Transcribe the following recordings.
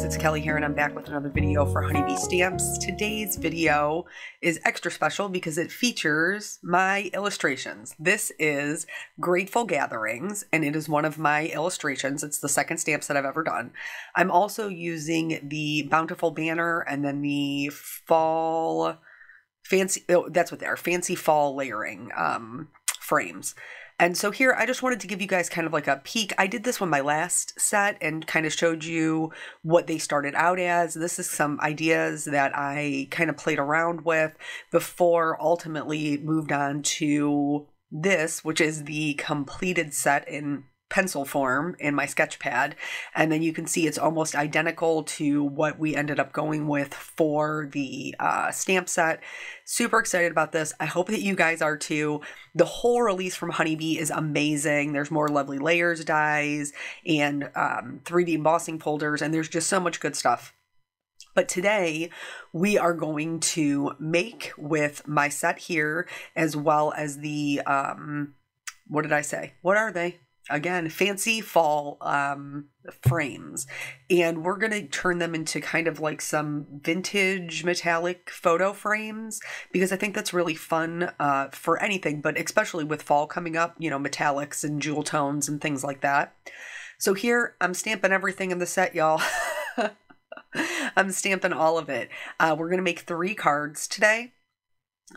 it's Kelly here and I'm back with another video for Honeybee Stamps. Today's video is extra special because it features my illustrations. This is Grateful Gatherings and it is one of my illustrations. It's the second stamp set I've ever done. I'm also using the Bountiful banner and then the fall fancy, that's what they are, fancy fall layering frames. And so here, I just wanted to give you guys kind of like a peek. I did this with my last set and kind of showed you what they started out as. This is some ideas that I kind of played around with before ultimately moved on to this, which is the completed set in pencil form in my sketch pad. And then you can see it's almost identical to what we ended up going with for the stamp set. Super excited about this. I hope that you guys are too. The whole release from Honeybee is amazing. There's more lovely layers dies and 3D embossing folders, and there's just so much good stuff. But today we are going to make with my set here as well as the, what did I say? What are they? Again, fancy fall frames, and we're going to turn them into kind of like some vintage metallic photo frames because I think that's really fun for anything, but especially with fall coming up, you know, metallics and jewel tones and things like that. So here I'm stamping everything in the set, y'all. I'm stamping all of it. We're going to make 3 cards today.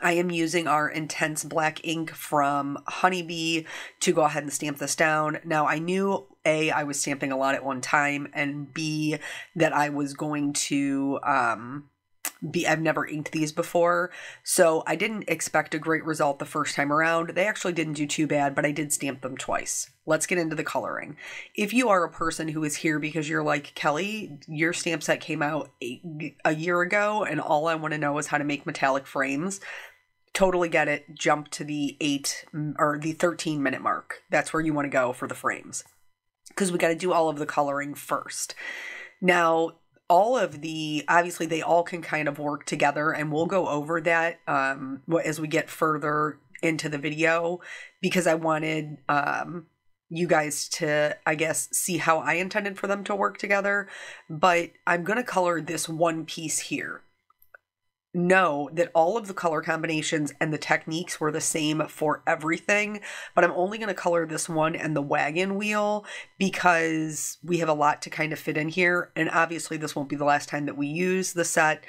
I am using our intense black ink from Honeybee to go ahead and stamp this down. Now, I knew A, I was stamping a lot at one time, and B, that I was going to, I've never inked these before, so I didn't expect a great result the first time around. They actually didn't do too bad, but I did stamp them twice. Let's get into the coloring. If you are a person who is here because you're like, Kelly, your stamp set came out a year ago and all I want to know is how to make metallic frames, totally get it. Jump to the 13-minute mark. That's where you want to go for the frames because we got to do all of the coloring first. Now, all of the, obviously they all can kind of work together and we'll go over that as we get further into the video because I wanted you guys to, I guess, see how I intended for them to work together. But I'm going to color this one piece here. Know that all of the color combinations and the techniques were the same for everything, but I'm only going to color this one and the wagon wheel because we have a lot to kind of fit in here. And obviously this won't be the last time that we use the set.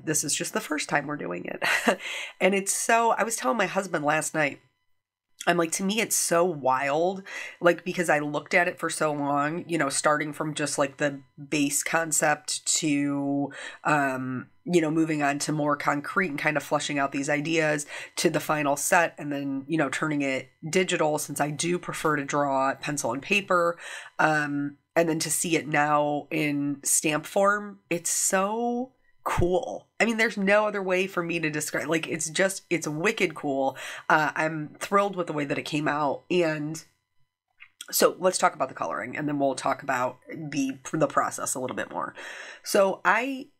This is just the first time we're doing it. And it's so, I was telling my husband last night, I'm like, to me, it's so wild, like, because I looked at it for so long, you know, starting from just like the base concept to, you know, moving on to more concrete and kind of fleshing out these ideas to the final set and then, you know, turning it digital since I do prefer to draw pencil and paper. And then to see it now in stamp form, it's so cool. I mean, there's no other way for me to describe, like, it's wicked cool. I'm thrilled with the way that it came out. And so let's talk about the coloring and then we'll talk about the process a little bit more. So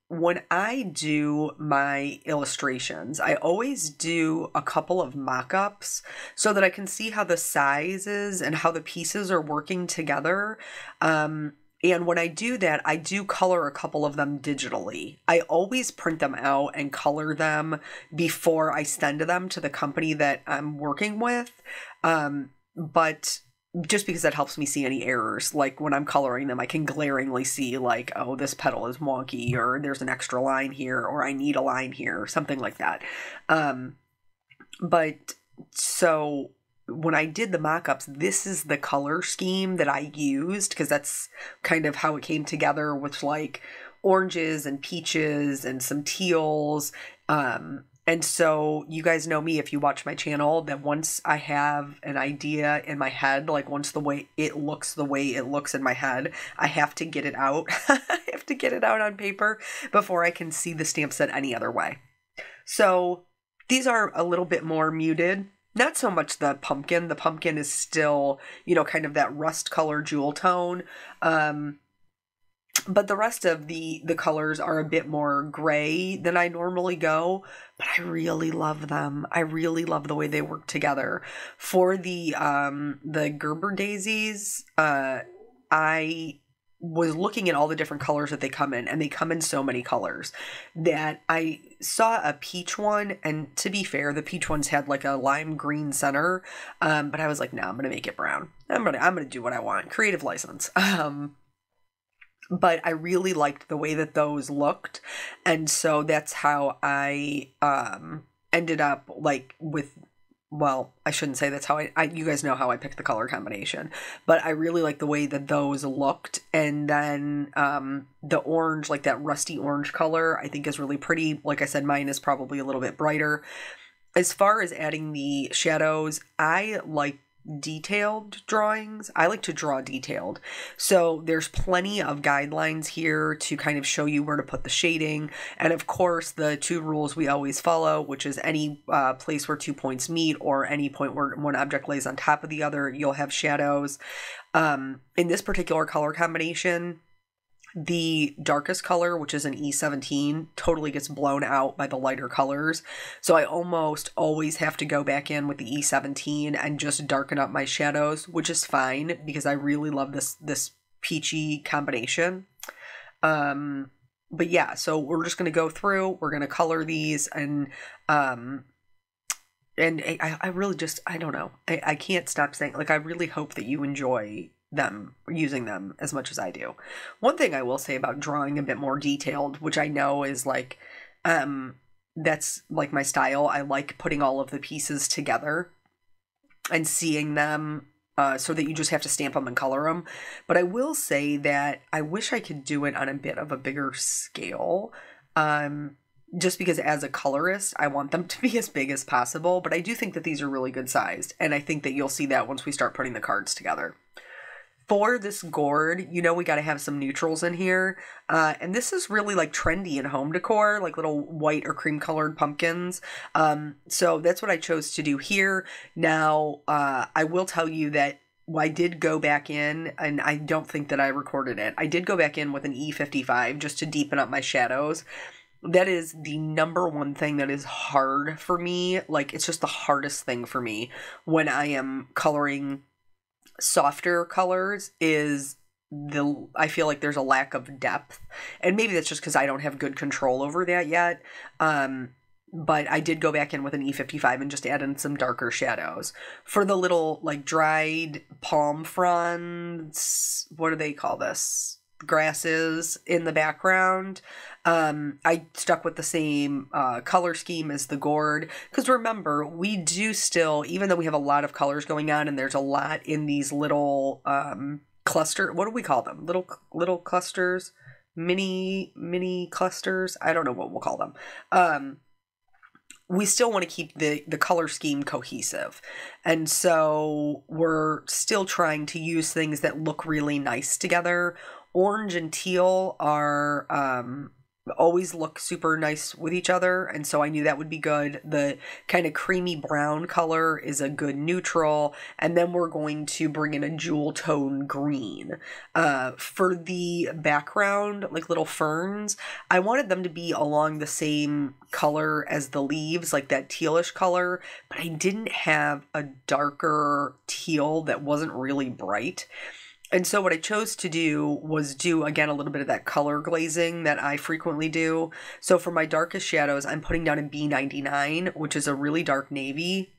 when I do my illustrations, I always do a couple of mock-ups so that I can see how the sizes and how the pieces are working together. And when I do that, I do color a couple of them digitally. I always print them out and color them before I send them to the company that I'm working with. But just because that helps me see any errors, like when I'm coloring them, I can glaringly see like, oh, this petal is wonky, or there's an extra line here, or I need a line here, or something like that. But so when I did the mock-ups, this is the color scheme that I used because that's kind of how it came together with like oranges and peaches and some teals. And so you guys know me if you watch my channel that once I have an idea in my head, like once the way it looks in my head, I have to get it out. I have to get it out on paper before I can see the stamp set any other way. So these are a little bit more muted. Not so much the pumpkin. The pumpkin is still, you know, kind of that rust color jewel tone. But the rest of the colors are a bit more gray than I normally go, but I really love them. I really love the way they work together. For the Gerber daisies, I was looking at all the different colors that they come in, and they come in so many colors, that I saw a peach one, and to be fair, the peach ones had like a lime green center, but I was like, no, I'm gonna make it brown. I'm gonna do what I want. Creative license. But I really liked the way that those looked, and so that's how I ended up like with, well, I shouldn't say that's how I you guys know how I picked the color combination, but I really like the way that those looked. And then the orange, like that rusty orange color, I think is really pretty. Like I said, mine is probably a little bit brighter. As far as adding the shadows, I like detailed drawings. I like to draw detailed. So there's plenty of guidelines here to kind of show you where to put the shading. And of course, the 2 rules we always follow, which is any place where 2 points meet or any point where one object lays on top of the other, you'll have shadows. In this particular color combination, the darkest color, which is an E17, totally gets blown out by the lighter colors. So I almost always have to go back in with the E17 and just darken up my shadows, which is fine because I really love this peachy combination. But yeah, so we're just going to go through, we're going to color these, and I really just, I don't know. I can't stop saying, like, I really hope that you enjoy them, using them as much as I do. One thing I will say about drawing a bit more detailed, which I know is like, that's like my style. I like putting all of the pieces together and seeing them so that you just have to stamp them and color them. But I will say that I wish I could do it on a bit of a bigger scale. Just because as a colorist, I want them to be as big as possible, but I do think that these are really good sized, and I think that you'll see that once we start putting the cards together. For this gourd, you know, we got to have some neutrals in here. And this is really like trendy in home decor, like little white or cream colored pumpkins. So that's what I chose to do here. Now, I will tell you that I did go back in, and I don't think that I recorded it. I did go back in with an E55 just to deepen up my shadows. That is the number one thing that is hard for me. Like, it's just the hardest thing for me when I am coloring softer colors, is I feel like there's a lack of depth, and maybe that's just because I don't have good control over that yet. But I did go back in with an E55 and just add in some darker shadows for the little like dried palm fronds. What do they call this? Grasses in the background. I stuck with the same color scheme as the gourd, because remember, we do still, even though we have a lot of colors going on and there's a lot in these little cluster, what do we call them? Little clusters, mini clusters. I don't know what we'll call them. We still want to keep the color scheme cohesive. And so we're still trying to use things that look really nice together. Orange and teal are always look super nice with each other, and so I knew that would be good. The kind of creamy brown color is a good neutral, and then we're going to bring in a jewel tone green. For the background, like little ferns, I wanted them to be along the same color as the leaves, like that tealish color, but I didn't have a darker teal that wasn't really bright. And so what I chose to do was do, again, a little bit of that color glazing that I frequently do. So for my darkest shadows, I'm putting down a B99, which is a really dark navy.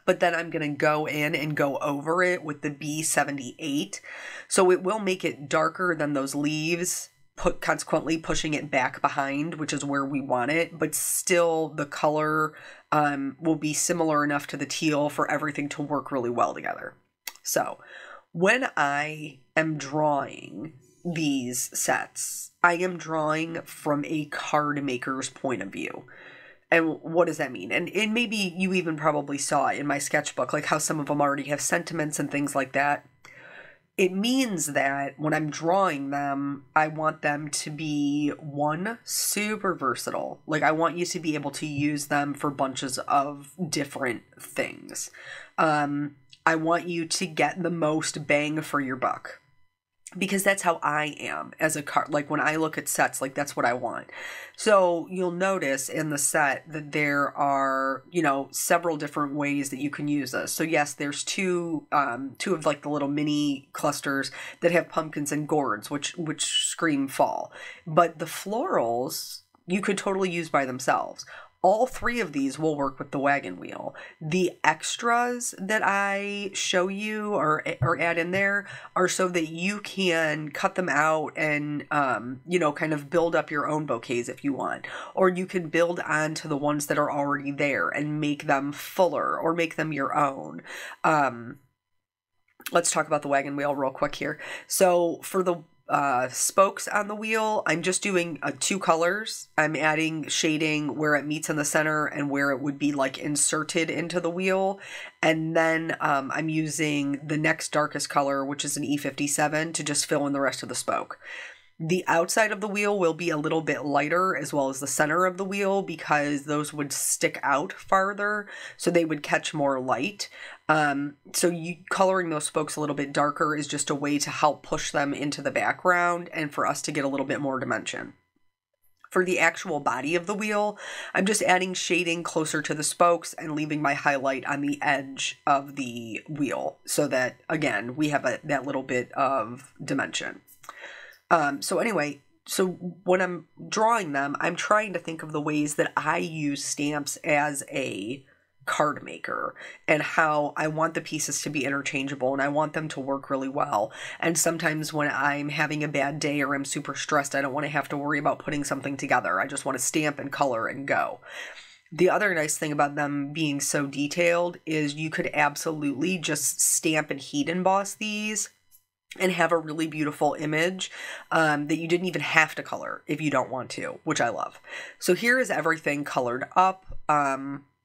But then I'm going to go in and go over it with the B78. So it will make it darker than those leaves, consequently pushing it back behind, which is where we want it. But still, the color will be similar enough to the teal for everything to work really well together. So when I am drawing these sets, I am drawing from a card maker's point of view. And what does that mean? And maybe you even probably saw it in my sketchbook, like how some of them already have sentiments and things like that. It means that when I'm drawing them, I want them to be, one, super versatile. Like, I want you to be able to use them for bunches of different things. I want you to get the most bang for your buck. because that's how I am as a card. Like when I look at sets, like that's what I want. So you'll notice in the set that there are, you know, several different ways that you can use this. So yes, there's two of like the little mini clusters that have pumpkins and gourds, which scream fall. But the florals you could totally use by themselves. All three of these will work with the wagon wheel. The extras that I show you or add in there are so that you can cut them out and, you know, kind of build up your own bouquets if you want. Or you can build onto the ones that are already there and make them fuller or make them your own. Let's talk about the wagon wheel real quick here. So for the spokes on the wheel, I'm just doing 2 colors. I'm adding shading where it meets in the center and where it would be like inserted into the wheel. And then I'm using the next darkest color, which is an E57, to just fill in the rest of the spoke. The outside of the wheel will be a little bit lighter, as well as the center of the wheel, because those would stick out farther, so they would catch more light. So you coloring those spokes a little bit darker is just a way to help push them into the background and for us to get a little bit more dimension. For the actual body of the wheel, I'm just adding shading closer to the spokes and leaving my highlight on the edge of the wheel so that, again, we have that little bit of dimension. So anyway, so when I'm drawing them, I'm trying to think of the ways that I use stamps as a card maker and how I want the pieces to be interchangeable and I want them to work really well. And sometimes when I'm having a bad day or I'm super stressed, I don't want to have to worry about putting something together. I just want to stamp and color and go. The other nice thing about them being so detailed is you could absolutely just stamp and heat emboss these and have a really beautiful image that you didn't even have to color if you don't want to, which I love. So here is everything colored up.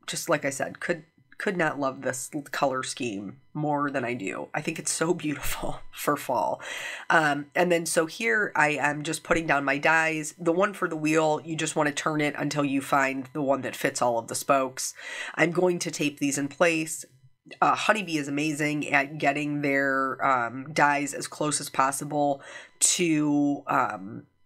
Just like I said, could not love this color scheme more than I do. I think it's so beautiful for fall. And then so here I am just putting down my dies. The one for the wheel, you just want to turn it until you find the one that fits all of the spokes. I'm going to tape these in place. Honeybee is amazing at getting their dies as close as possible to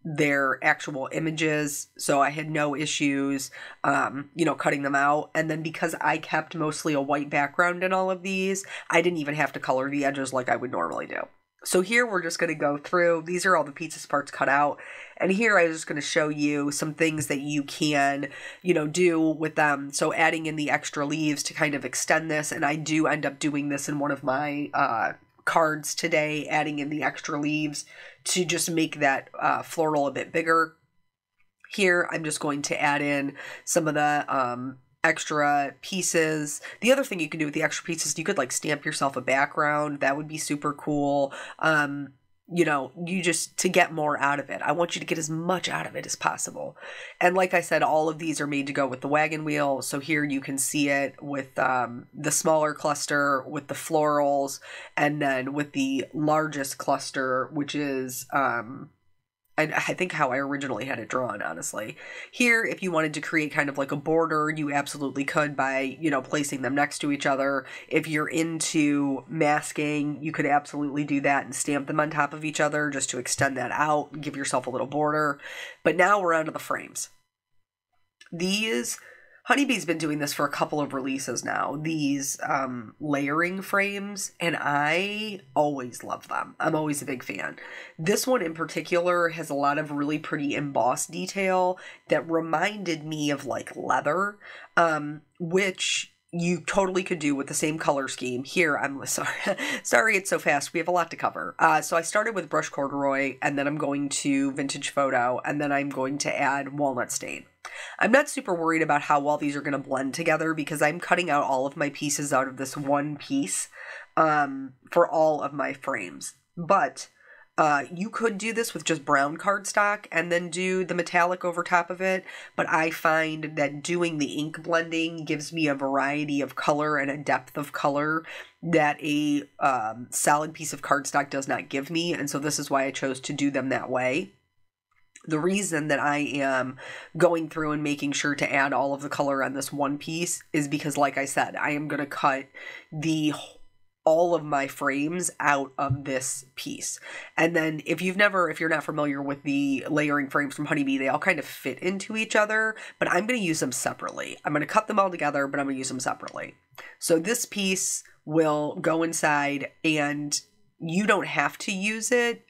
their actual images, so I had no issues, you know, cutting them out. And then because I kept mostly a white background in all of these, I didn't even have to color the edges like I would normally do. So here we're just going to go through, these are all the pizza parts cut out, and here I was just going to show you some things that you can, you know, do with them. So adding in the extra leaves to kind of extend this, and I do end up doing this in one of my cards today, adding in the extra leaves to just make that floral a bit bigger. Here I'm just going to add in some of the extra pieces. The other thing you can do with the extra pieces, you could like stamp yourself a background. That would be super cool. You know, you just, to get more out of it. I want you to get as much out of it as possible. And like I said, all of these are made to go with the wagon wheel. So here you can see it with the smaller cluster, with the florals, and then with the largest cluster, which is I think how I originally had it drawn, honestly. Here, if you wanted to create kind of like a border, you absolutely could by, you know, placing them next to each other. If you're into masking, you could absolutely do that and stamp them on top of each other just to extend that out, give yourself a little border. But now we're onto the frames. These, Honeybee's been doing this for a couple of releases now, these layering frames, and I always love them. I'm always a big fan. This one in particular has a lot of really pretty embossed detail that reminded me of like leather, which you totally could do with the same color scheme. Here, I'm sorry it's so fast. We have a lot to cover. So I started with Brush Corduroy, and then I'm going to Vintage Photo, and then I'm going to add Walnut Stain. I'm not super worried about how well these are going to blend together because I'm cutting out all of my pieces out of this one piece for all of my frames. But you could do this with just brown cardstock and then do the metallic over top of it. But I find that doing the ink blending gives me a variety of color and a depth of color that a solid piece of cardstock does not give me. And so this is why I chose to do them that way. The reason that I am going through and making sure to add all of the color on this one piece is because, like I said, I am going to cut the all of my frames out of this piece. And then if you're not familiar with the layering frames from Honeybee, they all kind of fit into each other, but I'm going to use them separately. I'm going to cut them all together, but I'm going to use them separately. So this piece will go inside, and you don't have to use it.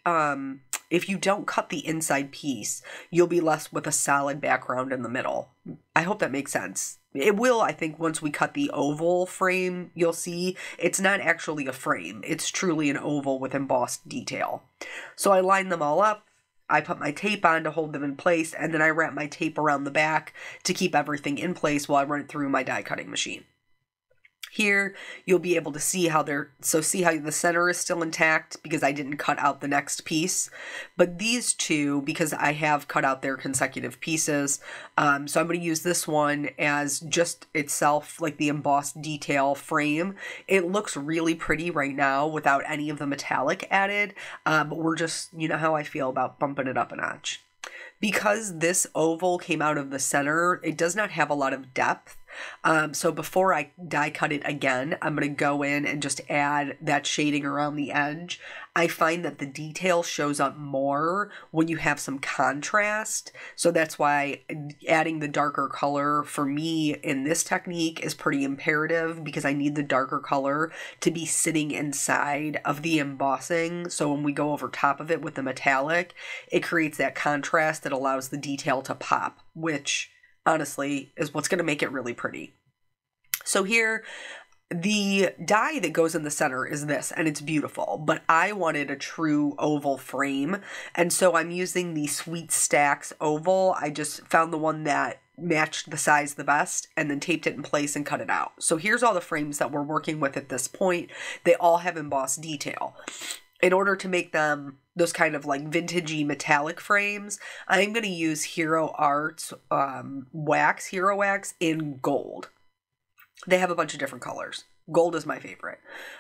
If you don't cut the inside piece, you'll be left with a solid background in the middle. I hope that makes sense. It will, I think, once we cut the oval frame, you'll see it's not actually a frame. It's truly an oval with embossed detail. So I line them all up. I put my tape on to hold them in place, and then I wrap my tape around the back to keep everything in place while I run it through my die cutting machine. Here, you'll be able to see how see how the center is still intact because I didn't cut out the next piece. But these two, because I have cut out their consecutive pieces, so I'm going to use this one as just itself, like the embossed detail frame. It looks really pretty right now without any of the metallic added, but we're just, you know how I feel about bumping it up a notch. Because this oval came out of the center, it does not have a lot of depth. So before I die cut it again, I'm going to go in and just add that shading around the edge. I find that the detail shows up more when you have some contrast. So that's why adding the darker color for me in this technique is pretty imperative, because I need the darker color to be sitting inside of the embossing. So when we go over top of it with the metallic, it creates that contrast that allows the detail to pop, which honestly is what's going to make it really pretty. So here, the die that goes in the center is this, and it's beautiful, but I wanted a true oval frame, and so I'm using the Sweet Stacks oval. I just found the one that matched the size the best and then taped it in place and cut it out. So here's all the frames that we're working with at this point. They all have embossed detail. In order to make them those kind of like vintagey metallic frames, I'm going to use Hero Arts Hero Wax in gold. They have a bunch of different colors. Gold is my favorite.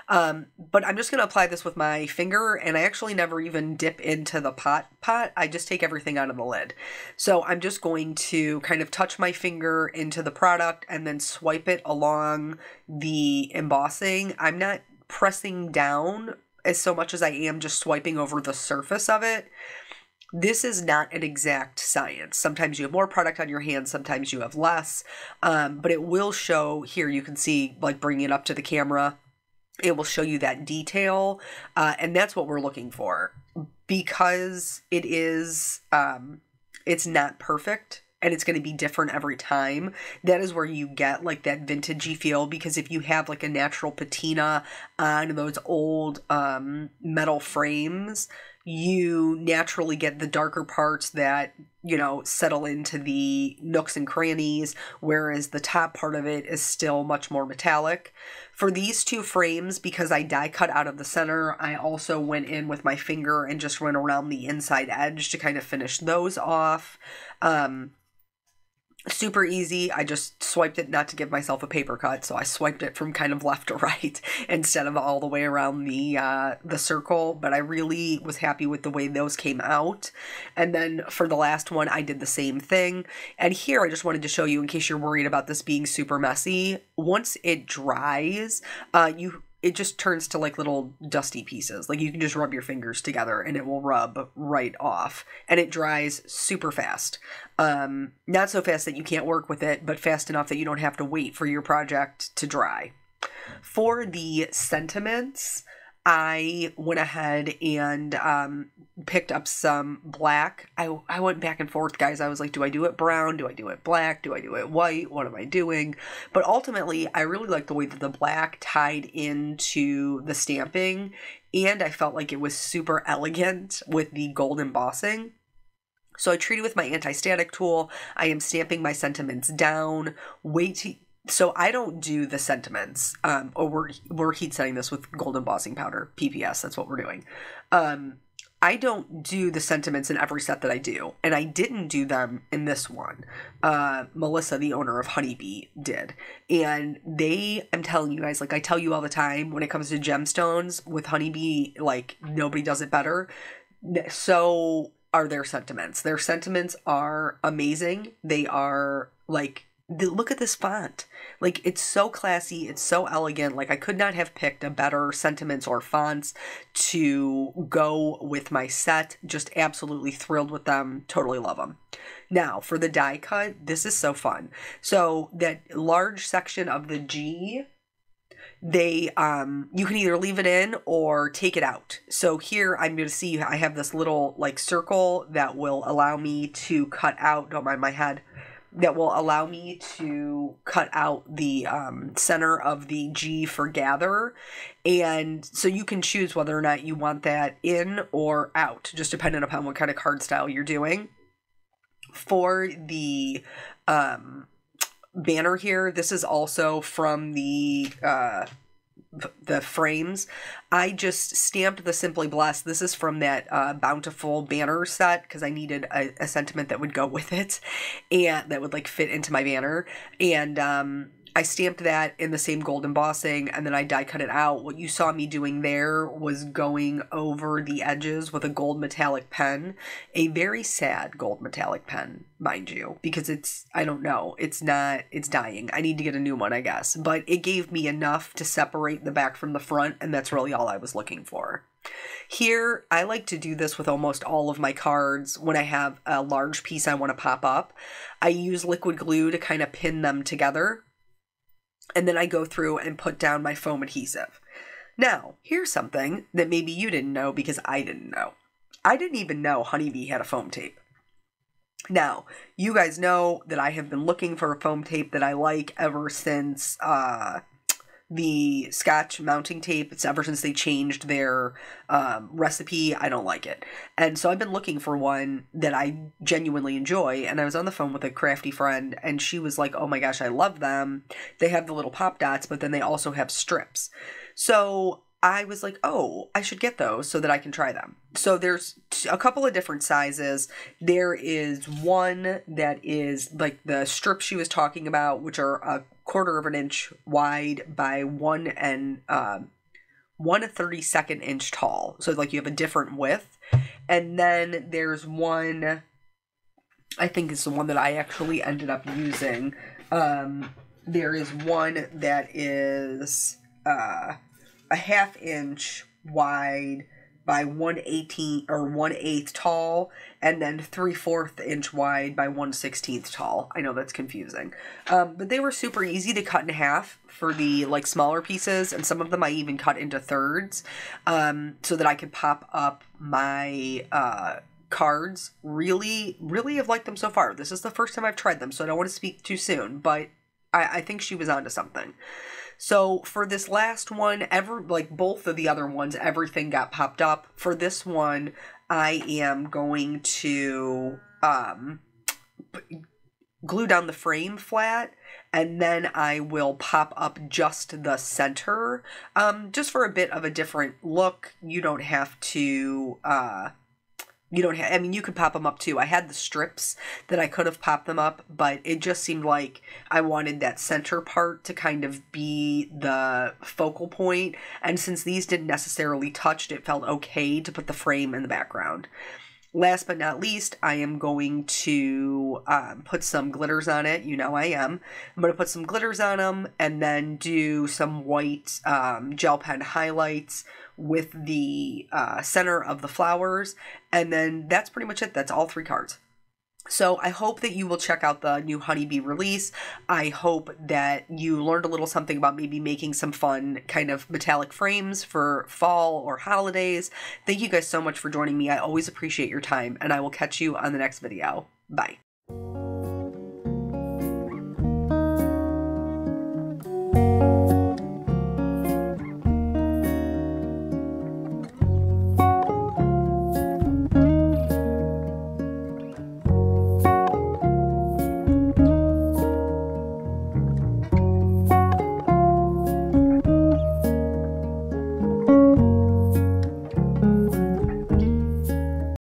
But I'm just going to apply this with my finger, and I actually never even dip into the pot. I just take everything out of the lid. So I'm just going to kind of touch my finger into the product and then swipe it along the embossing. I'm not pressing down as so much as I am just swiping over the surface of it. This is not an exact science. Sometimes you have more product on your hands, sometimes you have less, but it will show here. You can see, like, bringing it up to the camera, it will show you that detail, and that's what we're looking for. Because it is, it's not perfect, and it's going to be different every time. That is where you get like that vintagey feel, because if you have like a natural patina on those old metal frames, you naturally get the darker parts that, you know, settle into the nooks and crannies, whereas the top part of it is still much more metallic. For these two frames, because I die cut out of the center, I also went in with my finger and just went around the inside edge to kind of finish those off. Super easy. I just swiped it not to give myself a paper cut, so I swiped it from kind of left to right instead of all the way around the circle, but I really was happy with the way those came out. And then for the last one, I did the same thing. And here I just wanted to show you, in case you're worried about this being super messy, once it dries, it just turns to like little dusty pieces. Like you can just rub your fingers together and it will rub right off. And it dries super fast. Not so fast that you can't work with it, but fast enough that you don't have to wait for your project to dry. For the sentiments, I went ahead and picked up some black. I went back and forth, guys. I was like, do I do it brown? Do I do it black? Do I do it white? What am I doing? But ultimately, I really liked the way that the black tied into the stamping, and I felt like it was super elegant with the gold embossing. So I treated with my anti-static tool. I am stamping my sentiments down. So I don't do the sentiments, or we're heat setting this with gold embossing powder, PPS, that's what we're doing. I don't do the sentiments in every set that I do, and I didn't do them in this one. Melissa, the owner of Honeybee, did. And I'm telling you guys, like I tell you all the time, when it comes to gemstones with Honeybee, like nobody does it better. So are their sentiments. Their sentiments are amazing. They are like look at this font. Like, it's so classy, it's so elegant. Like, I could not have picked a better sentiments or fonts to go with my set. Just absolutely thrilled with them. Totally love them. Now, for the die cut, this is so fun. So that large section of the G, you can either leave it in or take it out. So here I'm going to see I have this little like circle that will allow me to cut out, don't mind my head, that will allow me to cut out the center of the G for gather. And so you can choose whether or not you want that in or out, just depending upon what kind of card style you're doing. For the banner here, this is also from the frames. I just stamped the Simply Blessed. This is from that Bountiful banner set because I needed a sentiment that would go with it and that would like fit into my banner. And I stamped that in the same gold embossing, and then I die cut it out. What you saw me doing there was going over the edges with a gold metallic pen, a very sad gold metallic pen, mind you, because it's dying. I need to get a new one, I guess, but it gave me enough to separate the back from the front, and that's really all I was looking for. Here, I like to do this with almost all of my cards when I have a large piece I want to pop up. I use liquid glue to kind of pin them together. And then I go through and put down my foam adhesive. Now, here's something that maybe you didn't know because I didn't know. I didn't even know Honeybee had a foam tape. Now, you guys know that I have been looking for a foam tape that I like ever since the Scotch mounting tape. It's ever since they changed their recipe. I don't like it. And so I've been looking for one that I genuinely enjoy. And I was on the phone with a crafty friend and she was like, oh my gosh, I love them. They have the little pop dots, but then they also have strips. So I was like, oh, I should get those so that I can try them. So there's a couple of different sizes. There is one that is like the strips she was talking about, which are a 1/4 of an inch wide by 1/32 inch tall. So like you have a different width. And then there's one, I think it's the one that I actually ended up using. There is one that is a 1/2 inch wide by 1/8 tall, and then 3/4 inch wide by 1/16 tall. I know that's confusing. But they were super easy to cut in half for the like smaller pieces, and some of them I even cut into thirds, so that I could pop up my cards. Really, really have liked them so far. This is the first time I've tried them, so I don't want to speak too soon, but I think she was onto something. So for this last one, both of the other ones, everything got popped up. For this one, I am going to glue down the frame flat, and then I will pop up just the center, just for a bit of a different look. You don't have to... I mean, you could pop them up too. I had the strips that I could have popped them up, but it just seemed like I wanted that center part to kind of be the focal point. And since these didn't necessarily touch, it felt okay to put the frame in the background. Last but not least, I am going to put some glitters on it. You know I am. I'm going to put some glitters on them and then do some white gel pen highlights with the center of the flowers. And then that's pretty much it. That's all 3 cards. So I hope that you will check out the new Honeybee release. I hope that you learned a little something about maybe making some fun kind of metallic frames for fall or holidays. Thank you guys so much for joining me. I always appreciate your time, and I will catch you on the next video. Bye.